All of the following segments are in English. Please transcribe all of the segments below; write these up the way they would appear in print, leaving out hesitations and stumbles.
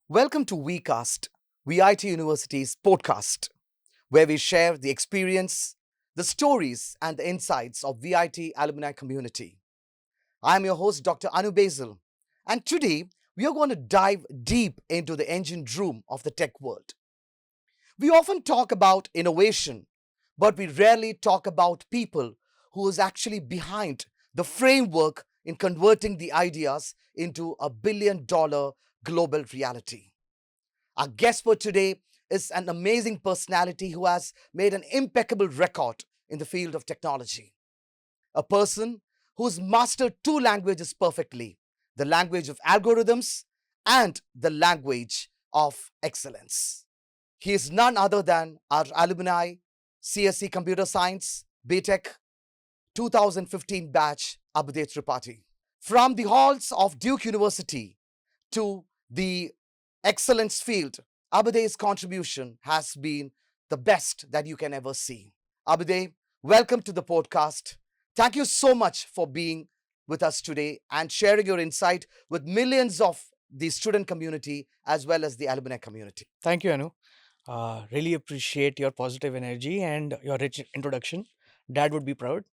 Welcome to WeCast, VIT University's podcast, where we share the experience, the stories, and the insights of VIT alumni community. I'm your host, Dr. Anu Basil, and today we are going to dive deep into the engine room of the tech world. We often talk about innovation, but we rarely talk about people who is actually behind the framework in converting the ideas into a $1 billion global reality. Our guest for today is an amazing personality who has made an impeccable record in the field of technology. A person who's mastered two languages perfectly: the language of algorithms and the language of excellence. He is none other than our alumni, CSC Computer Science, BTech 2015 batch, Abhyudai Tripathi. From the halls of Duke University to the excellence field, Abhyudai's contribution has been the best that you can ever see. Abhyudai, welcome to the podcast. Thank you so much for being with us today and sharing your insight with millions of the student community as well as the alumni community. Thank you, Anu. Really appreciate your positive energy and your rich introduction. Dad would be proud,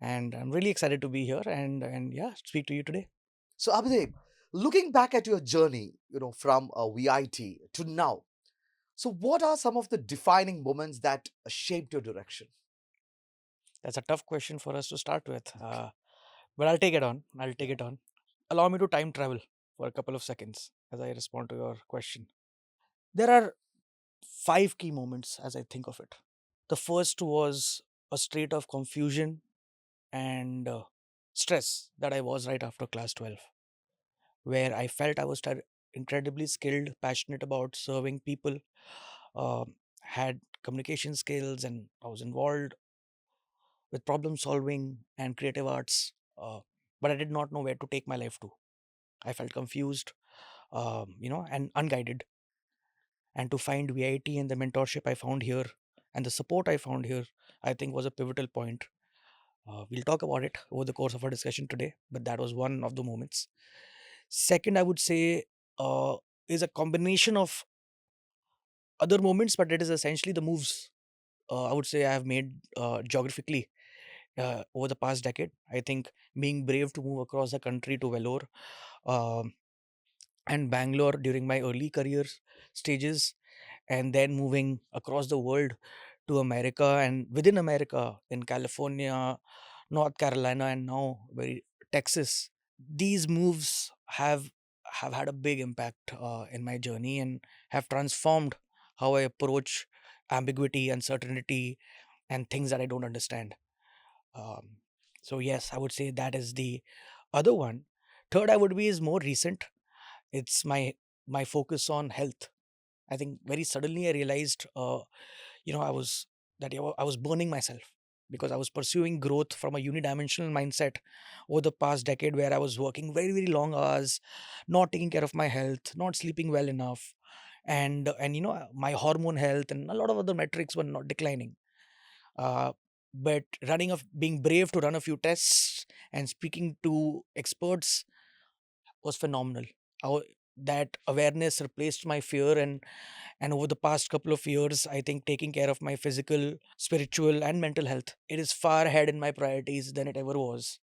and I'm really excited to be here and yeah, speak to you today. So, Abhyudai, looking back at your journey, from VIT to now, so what are some of the defining moments that shaped your direction? That's a tough question for us to start with, but I'll take it on. I'll take it on. Allow me to time travel for a couple of seconds as I respond to your question. There are five key moments as I think of it. The first was a state of confusion and stress that I was right after class 12, where I felt I was incredibly skilled, passionate about serving people, had communication skills, and I was involved with problem solving and creative arts. But I did not know where to take my life to. I felt confused, and unguided. And to find VIT and the mentorship I found here and the support I found here, I think was a pivotal point. We'll talk about it over the course of our discussion today, but that was one of the moments. Second, I would say, uh, is a combination of other moments, but it is essentially the moves I would say I have made geographically over the past decade. I think being brave to move across the country to Vellore um and Bangalore during my early career stages, and then moving across the world to America and within America in California, North Carolina, and now very Texas. These moves have had a big impact in my journey and have transformed how I approach ambiguity, uncertainty, and things that I don't understand. Um, so yes, I would say that is the other one. Third, I would be is more recent. It's my focus on health. I think very suddenly I realized, I was I was burning myself because I was pursuing growth from a unidimensional mindset over the past decade, where I was working very very long hours, not taking care of my health, not sleeping well enough, and my hormone health and a lot of other metrics were not declining. Uh, but being brave to run a few tests and speaking to experts was phenomenal. That awareness replaced my fear, and over the past couple of years, I think taking care of my physical, spiritual, and mental health, it is far ahead in my priorities than it ever was.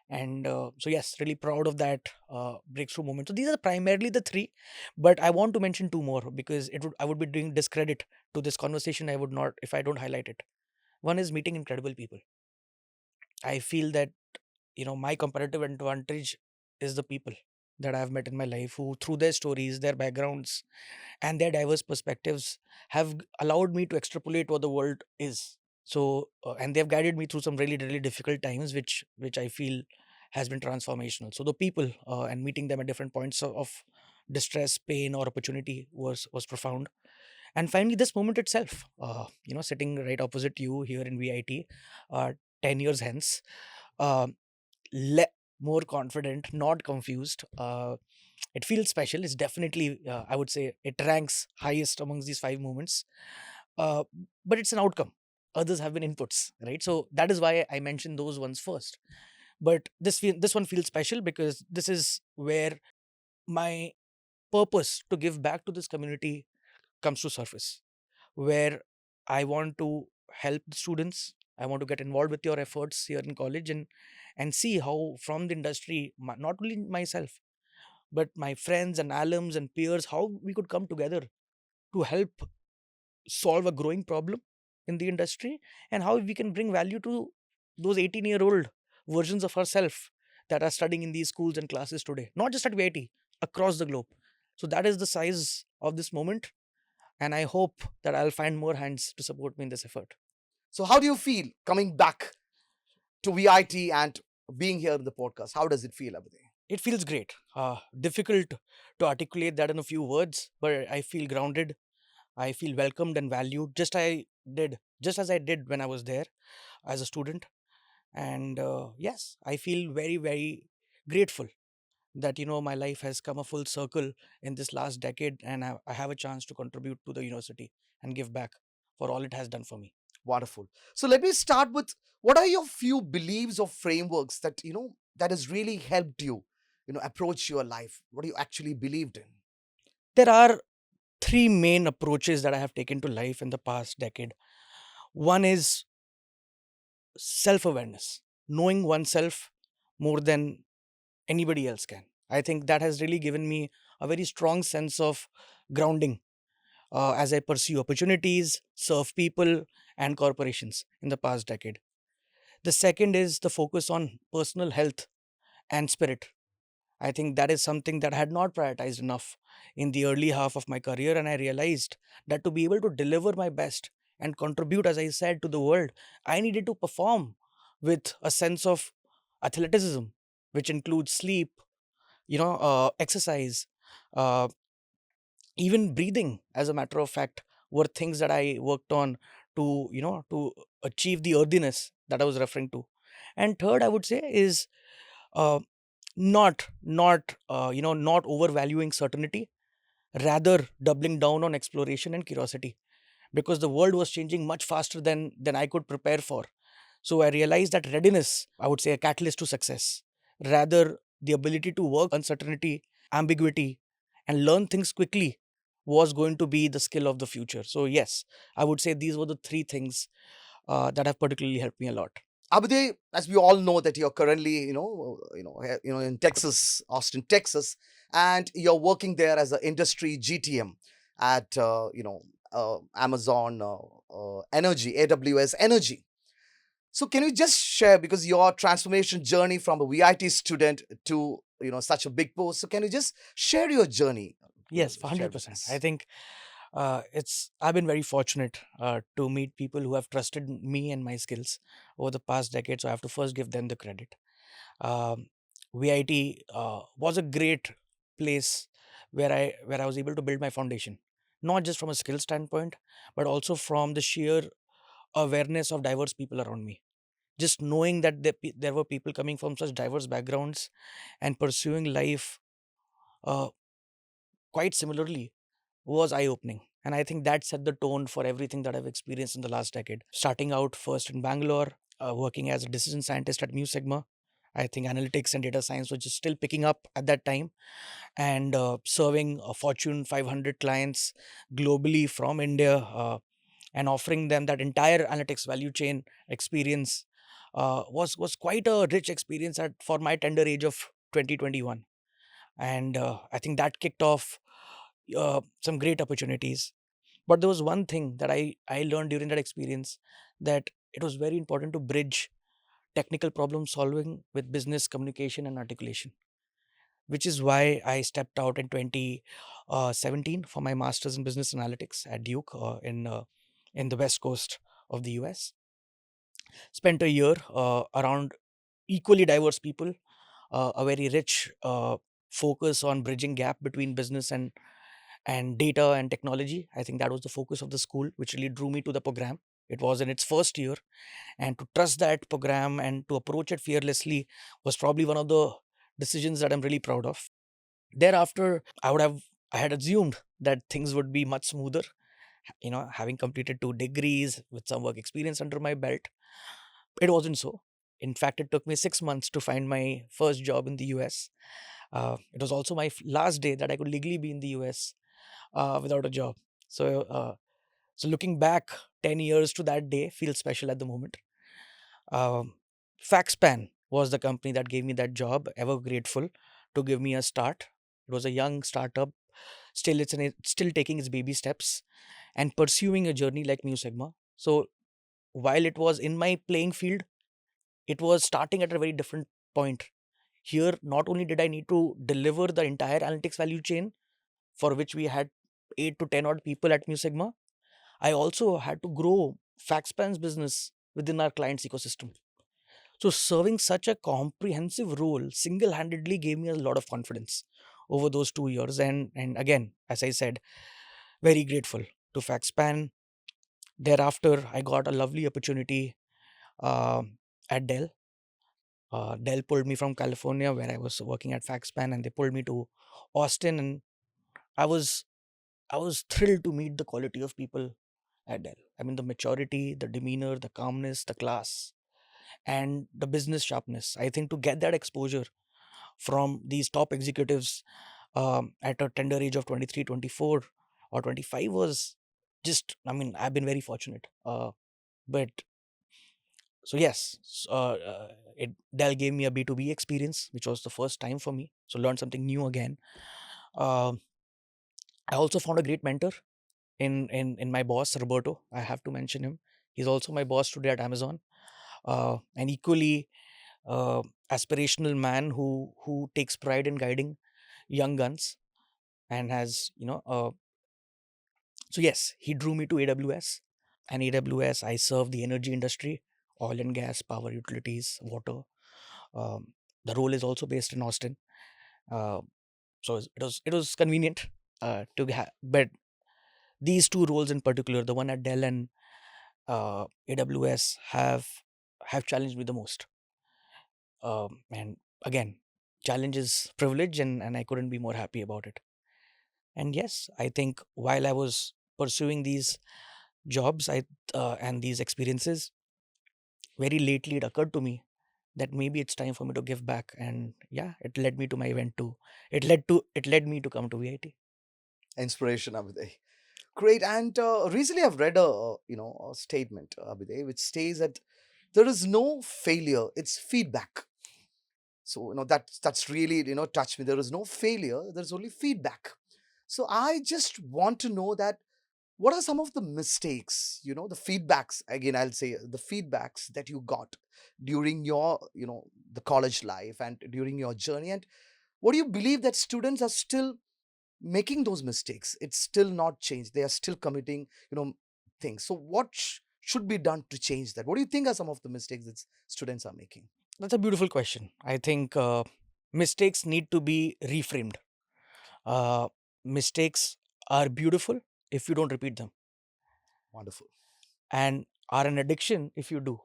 And so yes, really proud of that breakthrough moment. So these are primarily the three, but I want to mention two more because it would I would be doing discredit to this conversation. I would not if I don't highlight it. One is meeting incredible people. I feel that my comparative advantage is the people that I've met in my life, who through their stories, their backgrounds, and their diverse perspectives have allowed me to extrapolate what the world is. So and they've guided me through some really really difficult times, which I feel has been transformational. So the people and meeting them at different points of distress, pain, or opportunity was profound. And finally, this moment itself, sitting right opposite you here in VIT, 10 years hence, uh, le- more confident, not confused. It feels special. It's definitely, I would say, it ranks highest amongst these five moments. Uh, but it's an outcome. Others have been inputs, right? So that is why I mentioned those ones first. But this one feels special because this is where my purpose to give back to this community comes to surface, where I want to help the students. I want to get involved with your efforts here in college, and see how from the industry, not only myself but my friends and alums and peers, how we could come together to help solve a growing problem in the industry, and how we can bring value to those 18-year-old versions of ourselves that are studying in these schools and classes today, not just at VIT, across the globe. So that is the size of this moment, and I hope that I'll find more hands to support me in this effort. So, how do you feel coming back to VIT and being here in the podcast? How does it feel, Abhyudai? It feels great. Difficult to articulate that in a few words, but I feel grounded. I feel welcomed and valued, just as I did when I was there as a student. And yes, I feel very, very grateful that my life has come a full circle in this last decade, and I have a chance to contribute to the university and give back for all it has done for me. Wonderful. So let me start with, what are your few beliefs or frameworks that that has really helped you, approach your life? What do you actually believed in? There are three main approaches that I have taken to life in the past decade. One is self awareness, knowing oneself more than anybody else can. I think that has really given me a very strong sense of grounding as I pursue opportunities, serve people, and corporations in the past decade. The second is the focus on personal health and spirit. I think that is something that I had not prioritized enough in the early half of my career. And I realized that to be able to deliver my best and contribute, as I said, to the world, I needed to perform with a sense of athleticism, which includes sleep, exercise, uh, even breathing, as a matter of fact, were things that I worked on to achieve the earthiness that I was referring to. And third, I would say, is uh, not overvaluing certainty, rather doubling down on exploration and curiosity, because the world was changing much faster than I could prepare for. So I realized that readiness, I would say, a catalyst to success, rather the ability to work uncertainty, ambiguity, and learn things quickly, was going to be the skill of the future. So yes, I would say these were the three things that have particularly helped me a lot. Abhyudai, as we all know that you're currently, in Texas, Austin, Texas, and you're working there as an industry GTM at, Amazon Energy, AWS Energy. So can you just share, because your transformation journey from a VIT student to such a big post? So can you just share your journey? Yes, Share with 100%. I us. think it's I've been very fortunate to meet people who have trusted me and my skills over the past decade. So I have to first give them the credit. Um, VIT was a great place where I was able to build my foundation, not just from a skill standpoint, but also from the sheer awareness of diverse people around me. Just knowing that there were people coming from such diverse backgrounds and pursuing life uh, quite similarly was eye opening. And I think that set the tone for everything that I've experienced in the last decade. Starting out first in Bangalore, working as a decision scientist at Mu Sigma. I think analytics and data science was just still picking up at that time, and serving Fortune 500 clients globally from India, and offering them that entire analytics value chain experience was quite a rich experience for my tender age of 2021. And I think that kicked off some great opportunities. But there was one thing that I learned during that experience, that it was very important to bridge technical problem solving with business communication and articulation, which is why I stepped out in 2017 for my master's in business analytics at Duke in the west coast of the US. Spent a year around equally diverse people, a very rich focus on bridging gap between business and data and technology. I think that was the focus of the school, which really drew me to the program. It was in its first year, and to trust that program and to approach it fearlessly was probably one of the decisions that I'm really proud of. Thereafter, I had assumed that things would be much smoother, having completed 2 degrees with some work experience under my belt. It wasn't so. In fact, it took me 6 months to find my first job in the US. It was also my last day that I could legally be in the US without a job. So, so looking back 10 years to that day feels special at the moment. Um, Faxpan was the company that gave me that job. Ever grateful to give me a start. It was a young startup. Still, still taking its baby steps and pursuing a journey like Mu Sigma. So while it was in my playing field, it was starting at a very different point. Here, not only did I need to deliver the entire analytics value chain, for which we had 8 to 10 odd people at Mu Sigma, I also had to grow Faxpan's business within our client's ecosystem. So, serving such a comprehensive role single handedly gave me a lot of confidence over those 2 years. And again, as I said, very grateful to Faxpan. Thereafter, I got a lovely opportunity at Dell. Dell pulled me from California, where I was working at Faxpan, and they pulled me to Austin. And I was I was thrilled to meet the quality of people at Dell. I mean, the maturity, the demeanor, the calmness, the class, and the business sharpness. I think to get that exposure from these top executives at a tender age of 23, 24, or 25 was just, I mean, I've been very fortunate. But so, yes, Dell gave me a B2B experience, which was the first time for me. So, learned something new again. Um I also found a great mentor in my boss, Roberto. I have to mention him. He's also my boss today at Amazon. An equally aspirational man who takes pride in guiding young guns and has so yes, he drew me to AWS. And AWS, I serve the energy industry, oil and gas, power utilities, water. Um, the role is also based in Austin, uh, so it was convenient but these two roles in particular, the one at Dell and AWS, have challenged me the most. And again, challenge is privilege, and I couldn't be more happy about it. And yes, I think while I was pursuing these jobs, and these experiences, very lately it occurred to me that maybe it's time for me to give back. And yeah, it led me to my event too. It led me to come to VIT. Inspiration, Abhyuday. Great. And recently I've read a statement, Abhyuday, which states that there is no failure, it's feedback. So that's really touched me. There is no failure, there's only feedback. So I just want to know that what are some of the mistakes, the feedbacks, again I'll say the feedbacks that you got during your the college life and during your journey, and what do you believe that students are still making those mistakes? It's still not changed, they are still committing things. So what should be done to change that? What do you think are some of the mistakes that students are making? That's a beautiful question. I think mistakes need to be reframed. Mistakes are beautiful if you don't repeat them, Wonderful. and are an addiction if you do.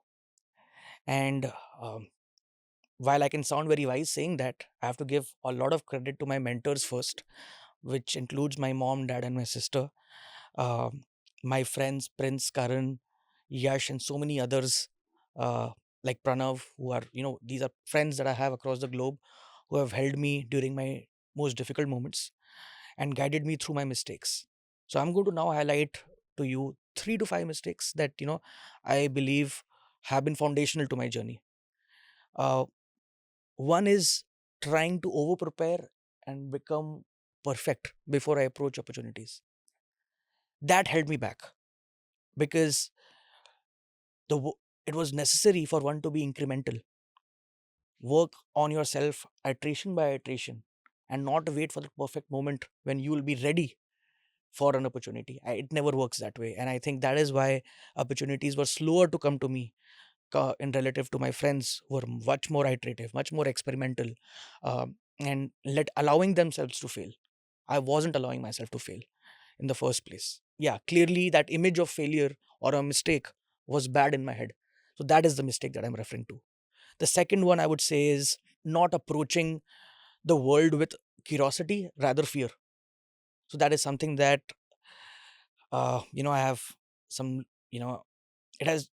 And um, while I can sound very wise saying that, I have to give a lot of credit to my mentors first, which includes my mom, dad, and my sister. Um, my friends, Prince, Karan, Yash, and so many others, uh, like Pranav, who are, these are friends that I have across the globe who have held me during my most difficult moments and guided me through my mistakes. So I'm going to now highlight to you 3 to 5 mistakes that, I believe have been foundational to my journey. Uh, One is trying to over prepare and become perfect before I approach opportunities. That held me back because it was necessary for one to be incremental, work on yourself iteration by iteration, and not wait for the perfect moment when you will be ready for an opportunity. It never works that way, and I think that is why opportunities were slower to come to me in relative to my friends who were much more iterative, much more experimental, and let allowing themselves to fail. I wasn't allowing myself to fail in the first place. Yeah, clearly that image of failure or a mistake was bad in my head. So that is the mistake that I'm referring to. The second one I would say is not approaching the world with curiosity, rather fear. So that is something that I have some, it has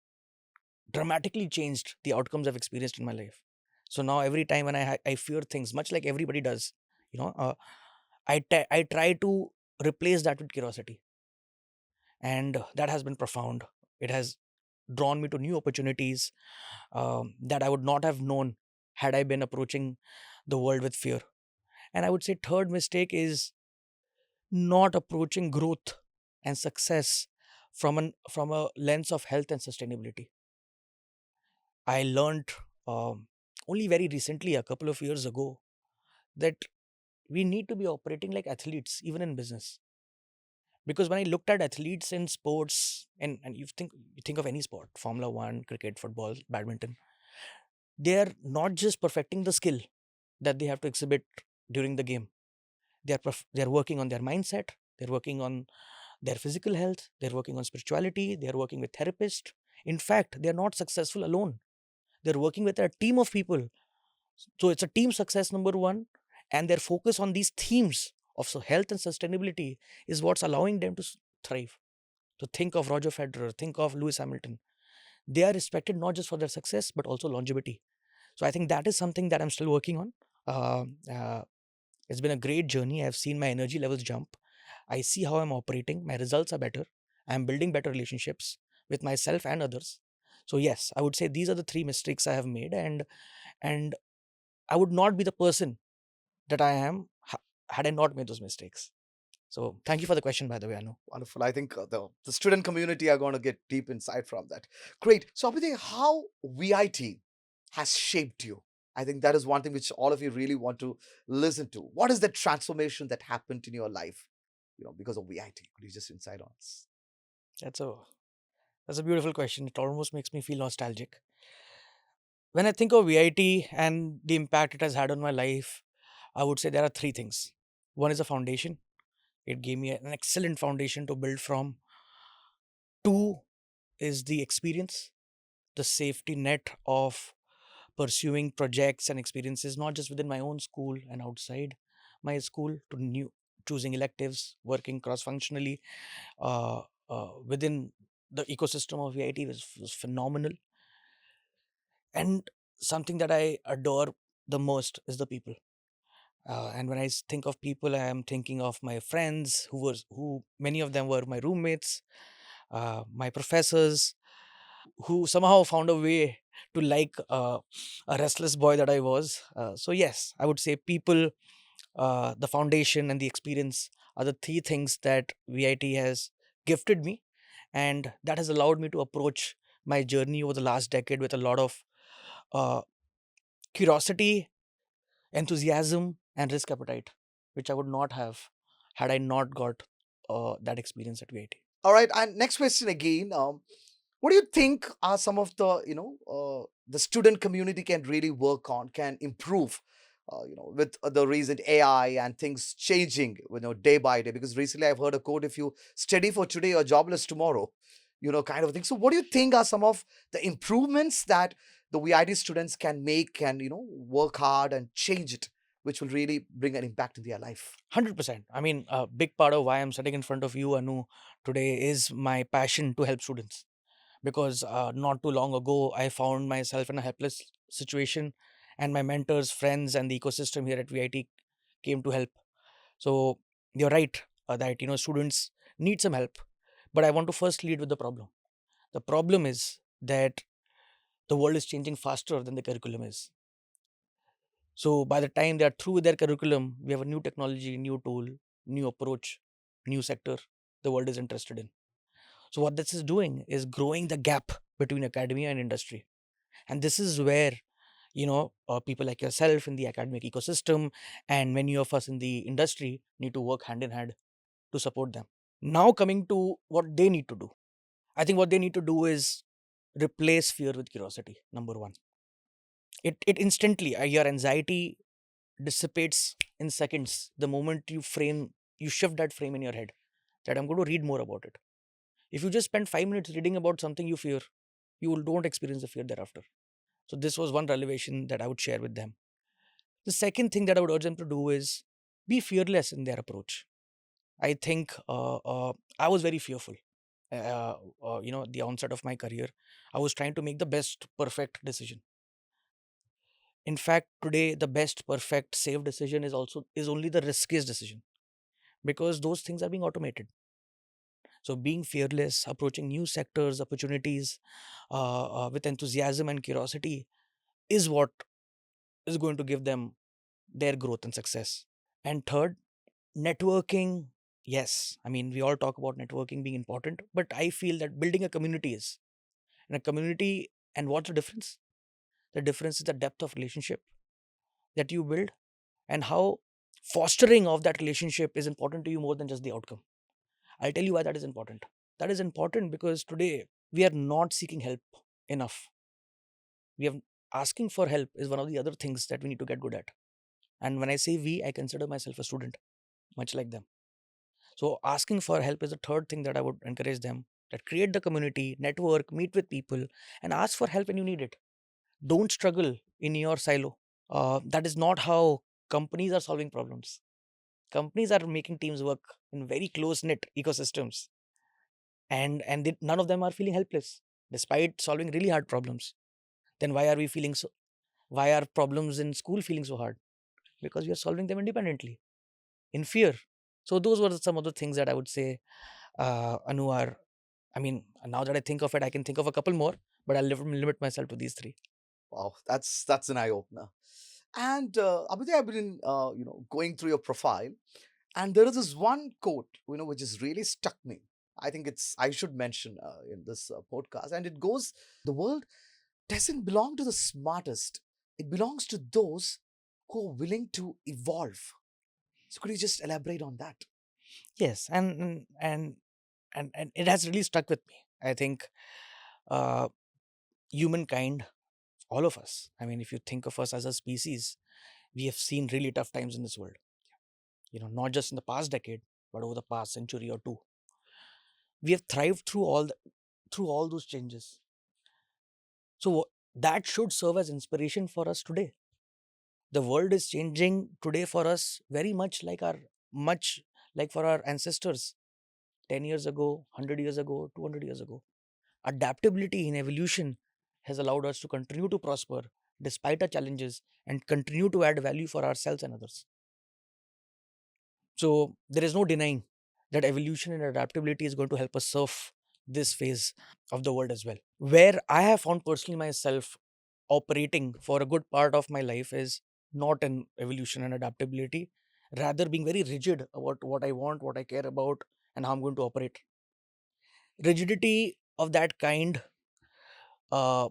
dramatically changed the outcomes I've experienced in my life. So now every time when I fear things, much like everybody does, you know, I try to replace that with curiosity, and that has been profound. It has drawn me to new opportunities that I would not have known had I been approaching the world with fear. And I would say third mistake is not approaching growth and success from a lens of health and sustainability. I learned only very recently, a couple of years ago, that we need to be operating like athletes, even in business. Because when I looked at athletes in sports, and you think of any sport, Formula One, cricket, football, badminton, they are not just perfecting the skill that they have to exhibit during the game. They are working on their mindset. They're working on their physical health. They're working on spirituality. They're working with therapists. In fact, they're not successful alone. They're working with a team of people. So it's a team success, number one, and their focus on these themes of health and sustainability is what's allowing them to thrive. To think of Roger Federer, think of Lewis Hamilton. They are respected not just for their success but also longevity. So I think that is something that I'm still working on. Uh, uh, it's been a great journey. I've seen my energy levels jump. I see how I'm operating. My results are better. I'm building better relationships with myself and others. So yes, I would say these are the three mistakes I have made, and I would not be the person that I am had I not made those mistakes. So thank you for the question, by the way, Anu. Wonderful. I think the student community are going to get deep insight from that. Great. So, Abhyudai, how VIT has shaped you? I think that is one thing which all of you really want to listen to. What is the transformation that happened in your life, because of VIT? Could you just insight on us? That's a that's a beautiful question. It almost makes me feel nostalgic. When I think of VIT and the impact it has had on my life, I would say there are three things. One is a foundation. It gave me an excellent foundation to build from. Two is the experience, the safety net of pursuing projects and experiences, not just within my own school and outside my school, to new choosing electives, working cross functionally within the ecosystem of VIT was phenomenal. And something that I adore the most is the people. And when think of people, I am thinking of my friends who many of them were my roommates, my professors, who somehow found a way to like a restless boy that I was. So yes, I would say people, the foundation, and the experience are the three things that VIT has gifted me, and that has allowed me to approach my journey over the last decade with a lot of uh, curiosity, enthusiasm, and risk appetite, which I would not have had I not got that experience at VIT. All right. And next question again. What do you think are some of the the student community can really work on, can improve, with the recent AI and things changing, day by day? Because recently I've heard a quote: "If you study for today, you're jobless tomorrow," kind of thing. So, what do you think are some of the improvements that the VIT students can make and work hard and change it, which will really bring an impact in their life? 100%. I mean, a big part of why I'm sitting in front of you, Anu, today is my passion to help students. Because not too long ago, I found myself in a helpless situation, and my mentors, friends, and the ecosystem here at VIT came to help. So you're right that students need some help, but I want to first lead with the problem. The problem is that the world is changing faster than the curriculum is. So by the time they are through with their curriculum, we have a new technology, new tool, new approach, new sector the world is interested in. So what this is doing is growing the gap between academia and industry. And this is where people like yourself in the academic ecosystem and many of us in the industry need to work hand in hand to support them. Now coming to what they need to do, I think what they need to do is replace fear with curiosity. Number one, it instantly your anxiety dissipates in seconds the moment you shift that frame in your head that I'm going to read more about it. If you just spend 5 minutes reading about something you fear, don't experience the fear thereafter. So this was one revelation that I would share with them. The second thing that I would urge them to do is be fearless in their approach. I think I was very fearful. the onset of my career, I was trying to make the best perfect decision. In fact, today the best perfect safe decision is only the riskiest decision, because those things are being automated. So being fearless, approaching new sectors, opportunities with enthusiasm and curiosity is what is going to give them their growth and success. And third, networking. Yes, I mean, we all talk about networking being important, but I feel that building a community is. And a community, and what's the difference? The difference is the depth of relationship that you build, and how fostering of that relationship is important to you more than just the outcome. I'll tell you why that is important. That is important because today we are not seeking help enough. We have Asking for help is one of the other things that we need to get good at. And when I say we, I consider myself a student, much like them. So asking for help is the third thing that I would encourage them. That create the community, network, meet with people, and ask for help when you need it. Don't struggle in your silo. That is not how companies are solving problems. Companies are making teams work in very close knit ecosystems, and none of them are feeling helpless despite solving really hard problems. Then why are we feeling so? Why are problems in school feeling so hard? Because we are solving them independently in fear. So those were some of the things that I would say, Anu, are. I mean, now that I think of it, I can think of a couple more, but I'll limit myself to these three. Wow, that's an eye opener. And Abhyudai, I've been going through your profile, and there is this one quote which has really stuck me. I think I should mention in this podcast, and it goes: "The world doesn't belong to the smartest; it belongs to those who are willing to evolve." So, could you just elaborate on that? Yes, and it has really stuck with me. I think uh, humankind, all of us. I mean, if you think of us as a species, we have seen really tough times in this world. Not just in the past decade, but over the past century or two. We have thrived through all those changes. So that should serve as inspiration for us today. The world is changing today for us very much like for our ancestors 10 years ago, 100 years ago, 200 years ago. Adaptability in evolution has allowed us to continue to prosper despite our challenges and continue to add value for ourselves and others. So there is no denying that evolution and adaptability is going to help us surf this phase of the world as well. Where I have found personally myself operating for a good part of my life is not in evolution and adaptability, rather being very rigid about what I want, what I care about, and how I'm going to operate. Rigidity of that kind uh,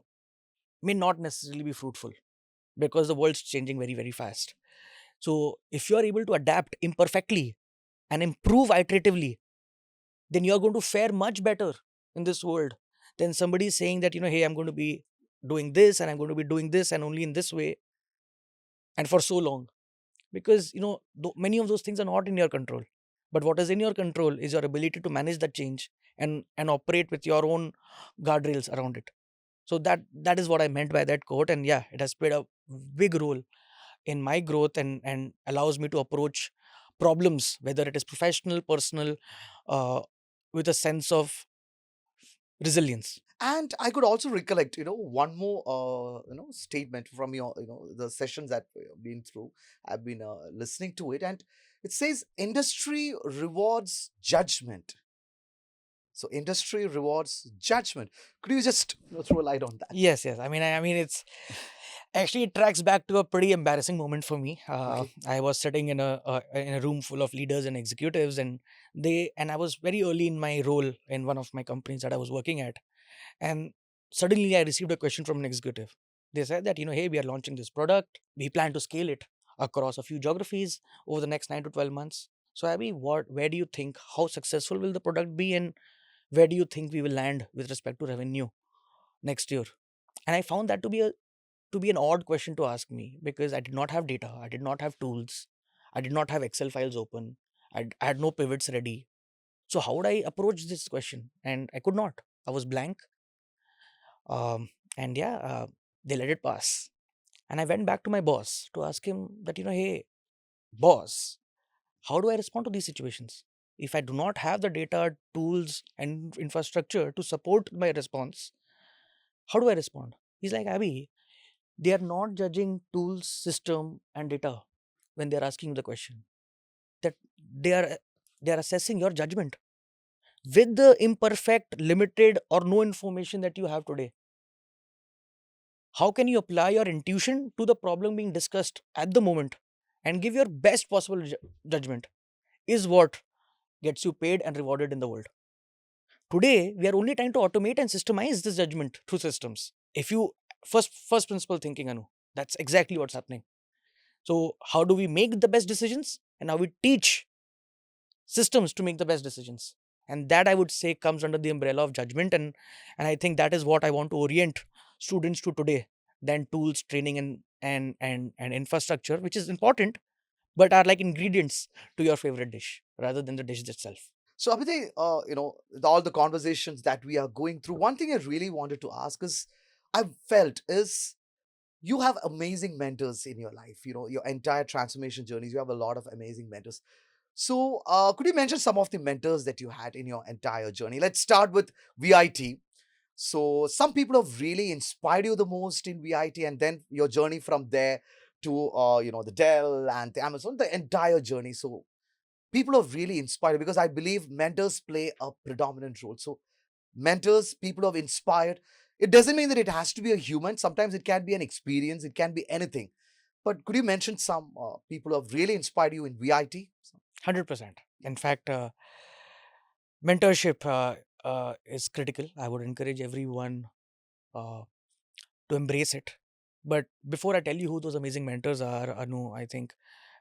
may not necessarily be fruitful because the world's changing very, very fast. So, if you are able to adapt imperfectly and improve iteratively, then you are going to fare much better in this world than somebody saying that, hey, I'm going to be doing this and I'm going to be doing this and only in this way and for so long. Because, many of those things are not in your control. But what is in your control is your ability to manage that change and operate with your own guardrails around it. So that is what I meant by that quote. And yeah, it has played a big role in my growth and allows me to approach problems, whether it is professional, personal, uh, with a sense of resilience. And I could also recollect, one more, statement from the sessions that we've been through. I've been listening to it, and it says, "Industry rewards judgment." So, industry rewards judgment. Could you just throw a light on that? Yes. I mean, it's actually, it tracks back to a pretty embarrassing moment for me. Okay. I was sitting in a room full of leaders and executives, and I was very early in my role in one of my companies that I was working at, and suddenly I received a question from an executive. They said that, hey, we are launching this product. We plan to scale it across a few geographies over the next 9 to 12 months. So, Abby, where do you think, how successful will the product be, and where do you think we will land with respect to revenue next year? And I found that to be an odd question to ask me, because I did not have data, I did not have tools, I did not have Excel files open, I had no pivots ready. So how would I approach this question? And I could not. I was blank. Um, and yeah, they let it pass. And I went back to my boss to ask him that, hey, boss, how do I respond to these situations? if I do not have the data, tools, and infrastructure to support my response, how do I respond? He's like, Abby, they are not judging tools, system, and data when they're asking you the question. That they are they are assessing your judgment with the imperfect, limited, or no information that you have today. How can you apply your intuition to the problem being discussed at the moment and give your best possible judgment is what gets you paid and rewarded in the world. Today, we are only trying to automate and systemize this judgment through systems. If you first principle thinking, Anu, that's exactly what's happening. So, how do we make the best decisions? And how we teach systems to make the best decisions. And that I would say comes under the umbrella of judgment. And I think that is what I want to orient students to today than tools, training, and infrastructure, which is important, but are like ingredients to your favorite dish rather than the dish itself. So, Abhyuday, all the conversations that we are going through, one thing I really wanted to ask is, I've felt is you have amazing mentors in your life. Your entire transformation journeys. You have a lot of amazing mentors. So, could you mention some of the mentors that you had in your entire journey? Let's start with VIT. So, some people have really inspired you the most in VIT, and then your journey from there to the Dell and the Amazon, the entire journey. So, people have really inspired because I believe mentors play a predominant role. So, mentors, people have inspired. It doesn't mean that it has to be a human. Sometimes it can be an experience. It can be anything. But could you mention some people who have really inspired you in VIT? 100%. In fact, mentorship is critical. I would encourage everyone uh, to embrace it. But before I tell you who those amazing mentors are, Anu, I think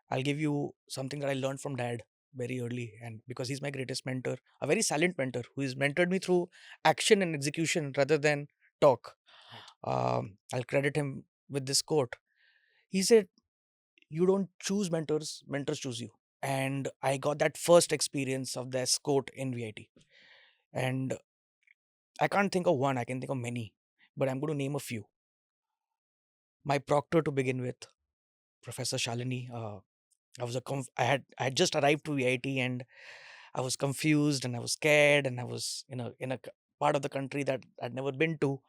I'll give you something that I learned from dad very early. And because he's my greatest mentor, a very silent mentor who has mentored me through action and execution rather than talk. Right. I'll credit him with this quote. He said, "You don't choose mentors, mentors choose you." And I got that first experience of this quote in VIT. And I can't think of one, I can think of many, but I'm going to name a few. My proctor to begin with, Professor Shalini. I had just arrived to VIT and I was confused and I was scared and I was in a part of the country that I'd never been to.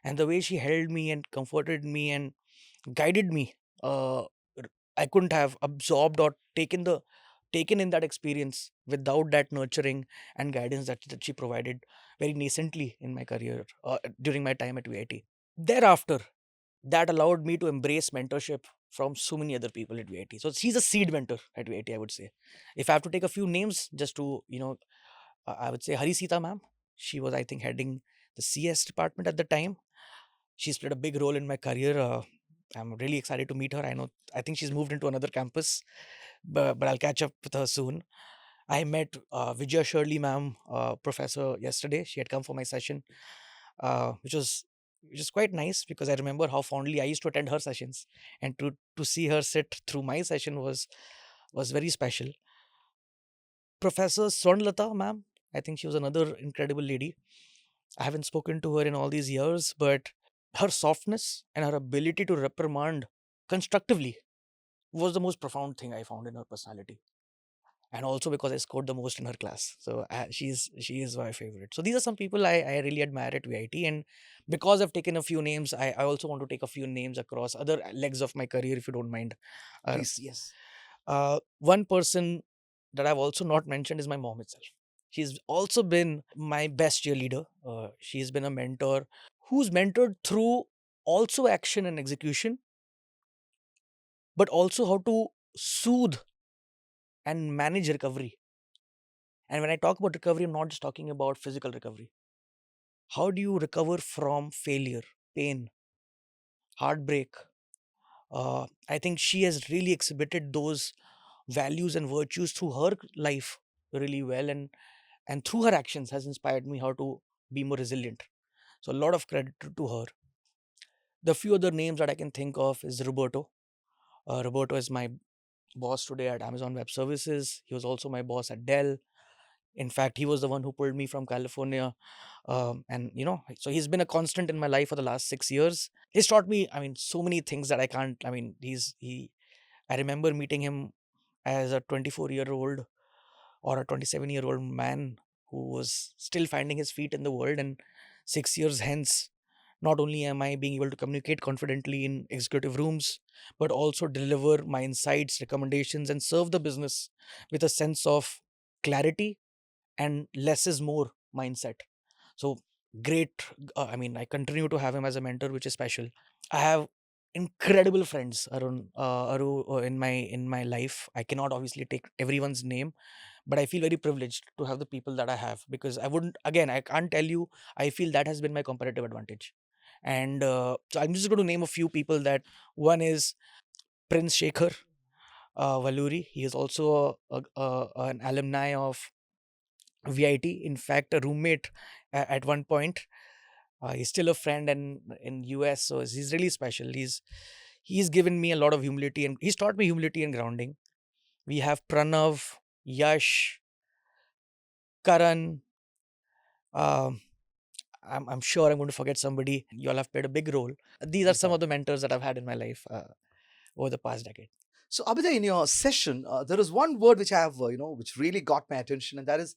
And the way she held me and comforted me and guided me, uh, I couldn't have absorbed or taken in that experience without that nurturing and guidance that she provided very nascently in my career during my time at VIT. Thereafter, that allowed me to embrace mentorship from so many other people at VIT. So she's a seed mentor at VIT, I would say. If I have to take a few names, just to I would say Hari Sita ma'am. She was, I think, heading the CS department at the time. She's played a big role in my career. I'm really excited to meet her. I think she's moved into another campus, but I'll catch up with her soon. I met Vijaya Shirley ma'am, professor, yesterday. She had come for my session, which is quite nice because I remember how fondly I used to attend her sessions, and to see her sit through my session was very special. Professor Swarnlata ma'am, I think she was another incredible lady. I haven't spoken to her in all these years, but her softness and her ability to reprimand constructively was the most profound thing I found in her personality. And also because I scored the most in her class. So she is my favorite. So these are some people I really admire at VIT. And because I've taken a few names, I also want to take a few names across other legs of my career, if you don't mind. Uh, Please, yes. One person that I've also not mentioned is my mom itself. She's also been my best cheerleader. She's been a mentor who's mentored through also action and execution, but also how to soothe and manage recovery. And when I talk about recovery, I'm not just talking about physical recovery. How do you recover from failure, pain, heartbreak? I think she has really exhibited those values and virtues through her life really well, and through her actions has inspired me how to be more resilient. So a lot of credit to her. The few other names that I can think of is Roberto. Roberto is my boss today at Amazon Web Services. He was also my boss at Dell. In fact, he was the one who pulled me from California. And so he's been a constant in my life for the last 6 years. He's taught me, I mean, so many things that I can't. I mean, I remember meeting him as a 24-year-old or a 27-year-old man who was still finding his feet in the world. And 6 years hence, not only am I being able to communicate confidently in executive rooms, but also deliver my insights, recommendations, and serve the business with a sense of clarity and less is more mindset. So great. I mean, I continue to have him as a mentor, which is special. I have incredible friends in my life. I cannot obviously take everyone's name, but I feel very privileged to have the people that I have, because I wouldn't, again, I can't tell you, I feel that has been my competitive advantage. And so I'm just going to name a few people. That one is Prince Shekhar Valuri. He is also an alumni of VIT. In fact, a roommate at one point. He's still a friend and in US, so he's really special. He's given me a lot of humility, and he's taught me humility and grounding. We have Pranav, Yash, Karan. Um, I'm sure I'm going to forget somebody. You all have played a big role. These are some of the mentors that I've had in my life over the past decade. So, Abhyudai, in your session, there is one word which I have, which really got my attention, and that is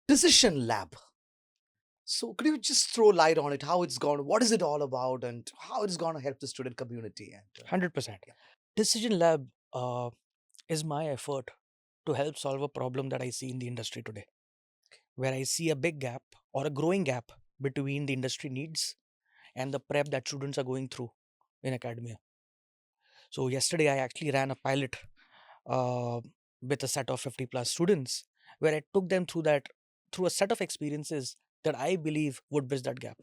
decision lab. So, could you just throw light on it? How it's gone? What is it all about, and how it's going to help the student community? And 100%. yeah. Decision Lab is my effort to help solve a problem that I see in the industry today, where I see a big gap or a growing gap between the industry needs and the prep that students are going through in academia. So yesterday I actually ran a pilot uh, with a set of 50 plus students, where I took them through a set of experiences that I believe would bridge that gap.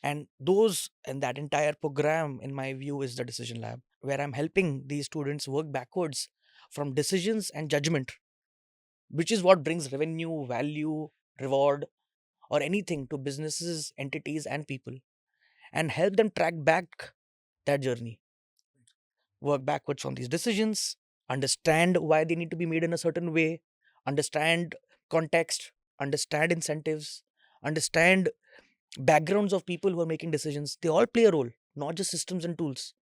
And that entire program, in my view, is the Decision Lab, where I'm helping these students work backwards from decisions and judgment, which is what brings revenue, value, reward, or anything to businesses, entities, and people, and help them track back that journey, work backwards from these decisions, understand why they need to be made in a certain way, understand context, understand incentives, understand backgrounds of people who are making decisions. They all play a role, not just systems and tools.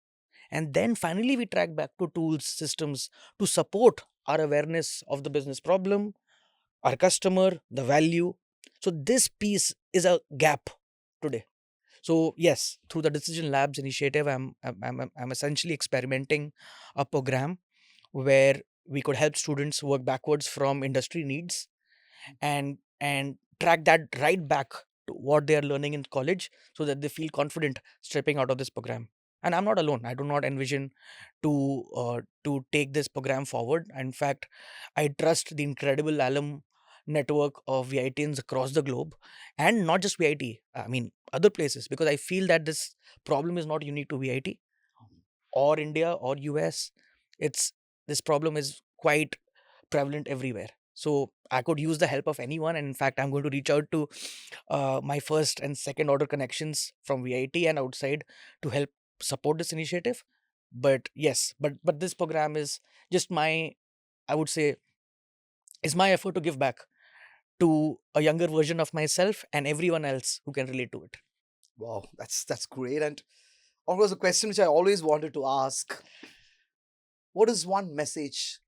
And then finally, we track back to tools, systems to support our awareness of the business problem, our customer, the value. So, this piece is a gap today. So yes, through the Decision Labs initiative, I'm essentially experimenting a program where we could help students work backwards from industry needs and track that right back to what they are learning in college, so that they feel confident stepping out of this program. And I'm not alone. I do not envision to take this program forward. In fact, I trust the incredible alum network of VITians across the globe, and not just VIT. I mean other places, because I feel that this problem is not unique to VIT or India or US. It's This problem is quite prevalent everywhere. So I could use the help of anyone, and in fact, I'm going to reach out to my first and second order connections from VIT and outside to help support this initiative. But yes, but this program is just my, I would say, is my effort to give back to a younger version of myself and everyone else who can relate to it. Wow, that's great. And of course, a question which I always wanted to ask: what is one message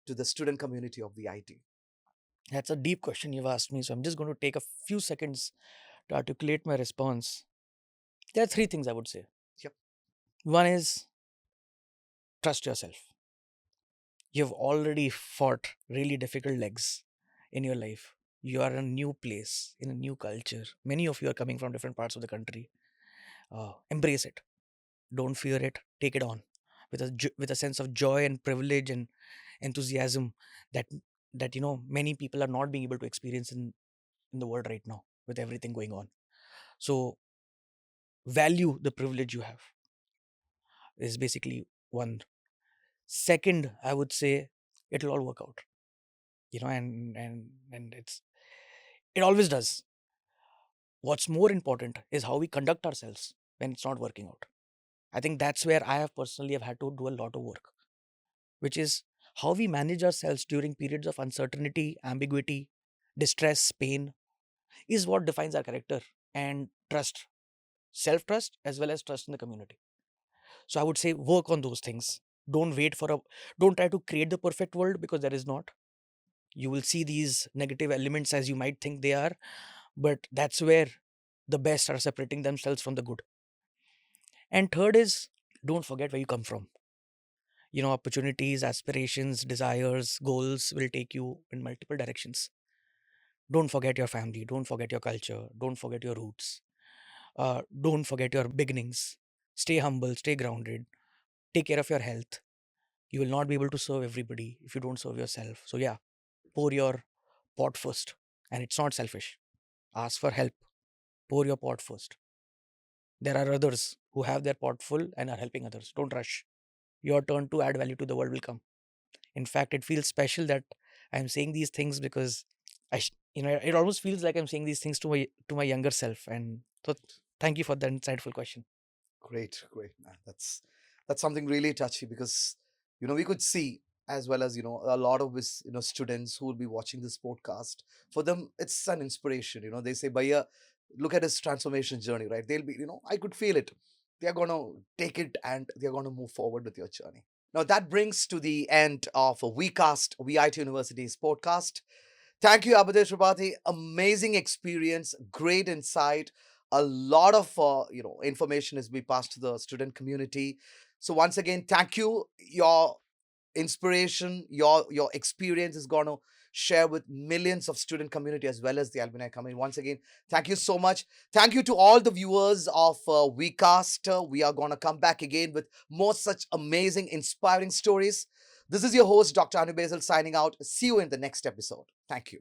to the student community of VIT? That's a deep question you've asked me, so I'm just going to take a few seconds to articulate my response. There are three things I would say. Yep. One is trust yourself. You've already fought really difficult legs in your life. You are in a new place, in a new culture. Many of you are coming from different parts of the country. Embrace it. Don't fear it. Take it on with with a sense of joy and privilege and enthusiasm that many people are not being able to experience in the world right now with everything going on. So value the privilege you have is basically one. Second, I would say it'll all work out. And it always does. What's more important is how we conduct ourselves when it's not working out. I think that's where I have personally have had to do a lot of work, which is how we manage ourselves during periods of uncertainty, ambiguity, distress, pain is what defines our character and trust, self trust, as well as trust in the community. So I would say work on those things. Don't wait for a, don't try to create the perfect world, because there is not. You will see these negative elements as you might think they are, but that's where the best are separating themselves from the good. And third is, don't forget where you come from. Opportunities, aspirations, desires, goals will take you in multiple directions. Don't forget your family, don't forget your culture, don't forget your roots, don't forget your beginnings. Stay humble, stay grounded, take care of your health. You will not be able to serve everybody if you don't serve yourself. So, yeah, pour your pot first. And it's not selfish. Ask for help, pour your pot first. There are others who have their pot full and are helping others. Don't rush. Your turn to add value to the world will come. In fact, it feels special that I'm saying these things because it almost feels like I'm saying these things to my younger self. And so, thank you for that insightful question. Great, great, man. That's something really touchy because we could see, as well as a lot of this students who will be watching this podcast. For them, it's an inspiration. They say, "Bhaiya, look at his transformation journey." Right? They'll be, I could feel it. They're gonna take it and they're gonna move forward with your journey. Now that brings to the end of a WeCast, VIT University's podcast. Thank you, Abhyudai Tripathi. Amazing experience, great insight. A lot of information has been passed to the student community. So once again, thank you. Your inspiration, your experience is going to share with millions of student community as well as the alumni community. Once again, thank you so much. Thank you to all the viewers of WeCast. We are going to come back again with more such amazing, inspiring stories. This is your host, Dr. Anu Basil, signing out. See you in the next episode. Thank you.